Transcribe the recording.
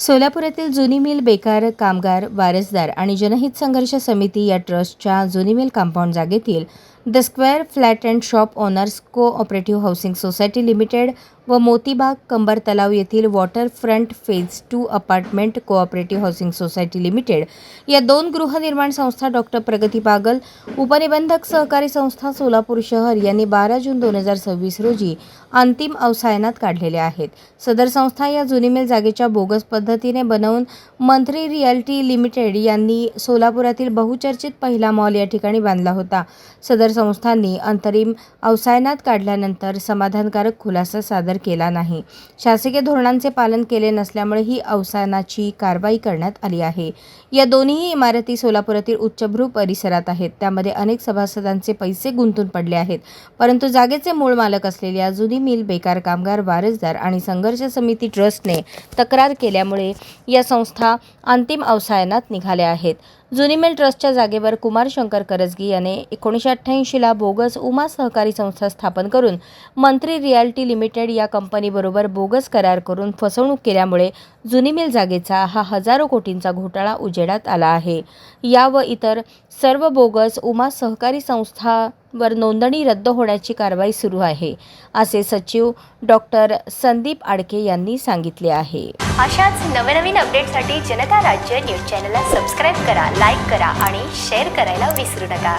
सोलापुरातील जुनी मिल बेकार कामगार वारसदार आणि जनहित संघर्ष समिती या ट्रस्टच्या जुनी मिल कंपाऊंड जागेतील the square flat and shop owners cooperative housing society limited व मोतीबाग कंबर तलाव येथील water front phase 2 apartment cooperative housing society limited या दोन गृहनिर्माण संस्था डॉक्टर प्रगती बागल उपनिबंधक सहकारी संस्था सोलापूर शहर यांनी 12 जून 2026 रोजी अंतिम अवसायनात काढलेल्या आहेत। सदर संस्था या जुनी मिल जागेच्या बोगस पद्धतीने बनवून मंत्री रिअल्टी लिमिटेड यांनी सोलापुरातील बहुचर्चित पहिला मॉल या ठिकाणी बांधला होता। सदर संस्थांनी अंतरिम अवसायनात काढल्यानंतर समाधानकारक खुलासा सादर केला नाही। शासकीय धोरणांचे पालन केले नसल्यामुळे ही अवसानाची कारवाई करण्यात आली आहे। या दोन्ही इमारती सोलापुरातील उच्चभ्रू परिसरात आहेत। त्यामध्ये अनेक सभासदांचे पैसे गुंतून पडले आहेत, परंतु जागेचे मूळ मालक असलेल्या जुनी मिल बेकार कामगार वारसदार आणि संघर्ष समिती ट्रस्टने तक्रार केल्यामुळे या संस्था अंतिम अवसायनात निघाल्या आहेत। जुनी मिल ट्रस्टच्या जागेवर कुमार शंकर करजगी याने 1988 ला बोगस उमा सहकारी संस्था स्थापन करून मंत्री रिअल्टी लिमिटेड या कंपनीबरोबर बोगस करार करून फसवणूक केल्यामुळे जुनी मिल जागेचा हा हजारो कोटींचा घोटाळा उजेडात आला आहे। या व इतर सर्व बोगस उमा सहकारी संस्थांवर नोंदणी रद्द होण्याची कारवाई सुरू आहे, असे सचिव डॉक्टर संदीप आडके यांनी सांगितले आहे। अशाच नवनवीन अपडेटसाठी जनता राज्य न्यूज चॅनलला सबस्क्राईब करा, लाईक करा आणि शेअर करायला विसरू नका।